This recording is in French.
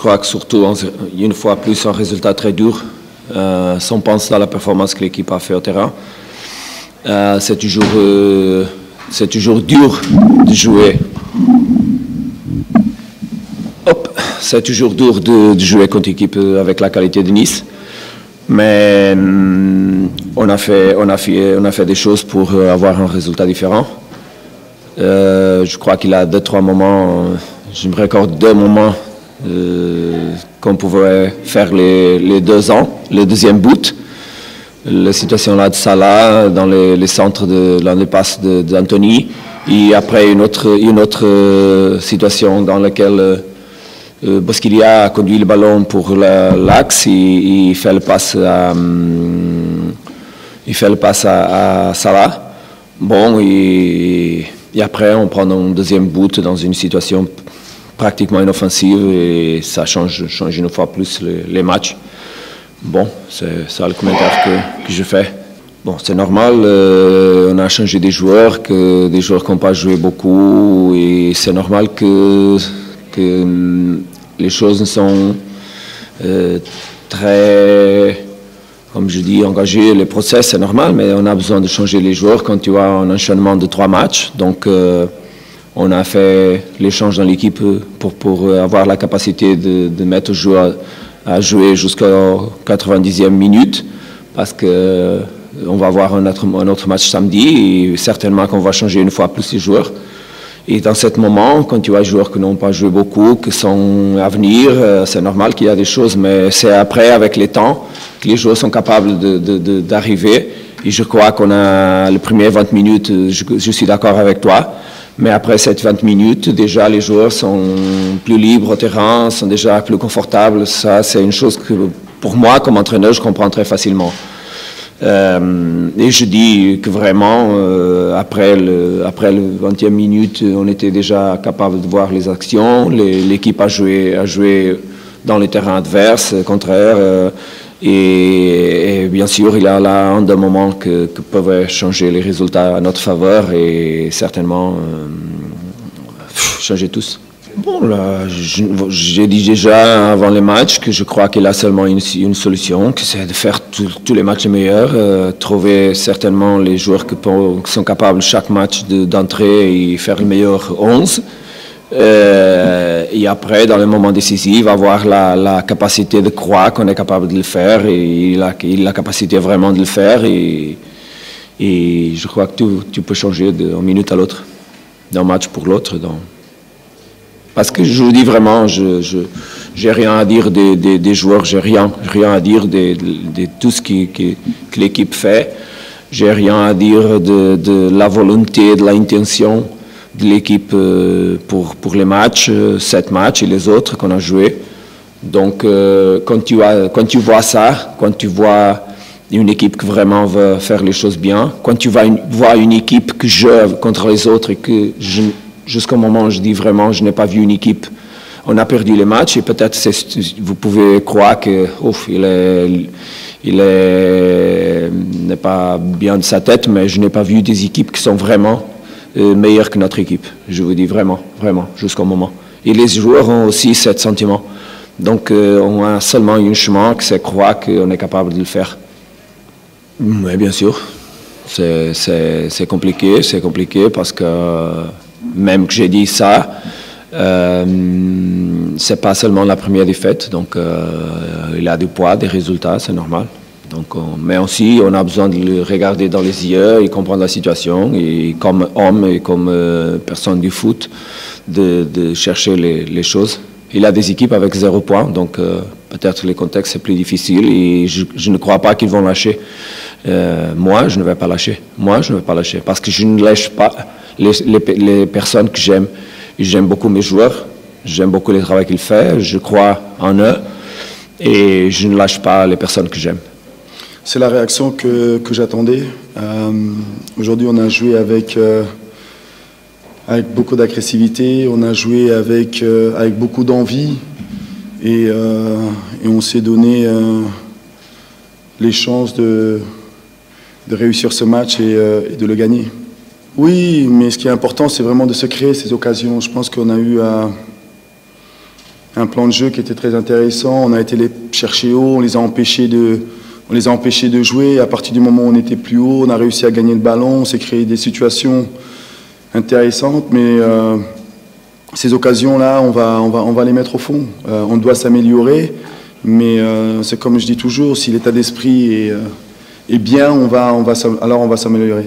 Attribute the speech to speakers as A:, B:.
A: crois que surtout, une fois plus, un résultat très dur. Si on pense à la performance que l'équipe a fait au terrain, c'est toujours dur de jouer. C'est toujours dur de jouer contre une équipe avec la qualité de Nice. Mais on a fait des choses pour avoir un résultat différent. Je crois qu'il y a 2-3 moments, je me recorde 2 moments qu'on pouvait faire les 2 ans, le deuxième but. La situation là de Salah dans les centres dans les passes d'Anthony. Et après une autre situation dans laquelle Bosquilla a conduit le ballon pour l'axe et il fait le passe à Salah. Bon, et après on prend un deuxième but dans une situation pratiquement inoffensive et ça change une fois plus les matchs. Bon, c'est ça le commentaire que je fais. Bon, c'est normal, on a changé des joueurs qui n'ont pas joué beaucoup et c'est normal que les choses sont très, comme je dis, engagées. Les process, c'est normal, mais on a besoin de changer les joueurs quand tu as un enchaînement de 3 matchs. Donc, on a fait l'échange dans l'équipe pour avoir la capacité de mettre le joueur à jouer jusqu'à 90e minute, parce qu'on va avoir un autre match samedi et certainement qu'on va changer une fois plus les joueurs. Et dans ce moment, quand tu as des joueurs qui n'ont pas joué beaucoup, qui sont à venir, c'est normal qu'il y a des choses, mais c'est après, avec le temps, que les joueurs sont capables d'arriver. Et je crois qu'on a les premières 20 minutes, je suis d'accord avec toi, mais après cette 20 minutes, déjà les joueurs sont plus libres au terrain, sont déjà plus confortables. Ça, c'est une chose que, pour moi, comme entraîneur, je comprends très facilement. Et je dis que vraiment, après le 20e minute, on était déjà capable de voir les actions. L'équipe a joué dans les terrains adverses, contraires. Et bien sûr, il y a là un des moments que peuvent changer les résultats à notre faveur et certainement changer tous. Bon, là, j'ai dit déjà avant les matchs que je crois qu'il y a seulement une solution, que c'est de faire tous les matchs meilleurs, trouver certainement les joueurs qui sont capables chaque match d'entrer et faire le meilleur 11. Et après, dans les moments décisifs, avoir la capacité de croire qu'on est capable de le faire et il a la capacité vraiment de le faire. Et je crois que tu peux changer d'une minute à l'autre, d'un match pour l'autre. Parce que je vous dis vraiment, je n'ai rien à dire des joueurs, j'ai rien à dire de tout ce que l'équipe fait. J'ai rien à dire de la volonté, de l'intention de l'équipe pour les matchs, 7 matchs et les autres qu'on a joués. Donc, quand tu vois ça, quand tu vois une équipe qui vraiment veut faire les choses bien, quand tu vois une équipe qui joue contre les autres et que jusqu'au moment où je dis vraiment, je n'ai pas vu une équipe, on a perdu les matchs et peut-être vous pouvez croire que il n'est pas bien de sa tête, mais je n'ai pas vu des équipes qui sont vraiment meilleures que notre équipe. Je vous dis vraiment, jusqu'au moment. Et les joueurs ont aussi ce sentiment. Donc, on a seulement un chemin, c'est croire qu'on est capable de le faire. Mais bien sûr, c'est compliqué parce que même que j'ai dit ça, c'est pas seulement la première défaite, donc il a du poids, des résultats, c'est normal. Donc, mais aussi, on a besoin de le regarder dans les yeux et comprendre la situation, et comme homme et comme personne du foot, de chercher les choses. Il a des équipes avec 0 point, donc peut-être les contextes c'est plus difficile et je ne crois pas qu'ils vont lâcher. Moi, je ne vais pas lâcher. Parce que je ne lâche pas les personnes que j'aime. J'aime beaucoup mes joueurs, j'aime beaucoup le travail qu'ils font, je crois en eux et je ne lâche pas les personnes que j'aime.
B: C'est la réaction que j'attendais. Aujourd'hui, on a joué avec beaucoup d'agressivité, on a joué avec beaucoup d'envie et on s'est donné les chances de réussir ce match et de le gagner. Oui, mais ce qui est important, c'est vraiment de se créer ces occasions. Je pense qu'on a eu un plan de jeu qui était très intéressant. On a été les chercher haut, on les a empêchés de jouer. À partir du moment où on était plus haut, on a réussi à gagner le ballon, on s'est créé des situations intéressantes, mais ces occasions-là, on va les mettre au fond. On doit s'améliorer, mais c'est comme je dis toujours, si l'état d'esprit est bien, alors on va s'améliorer.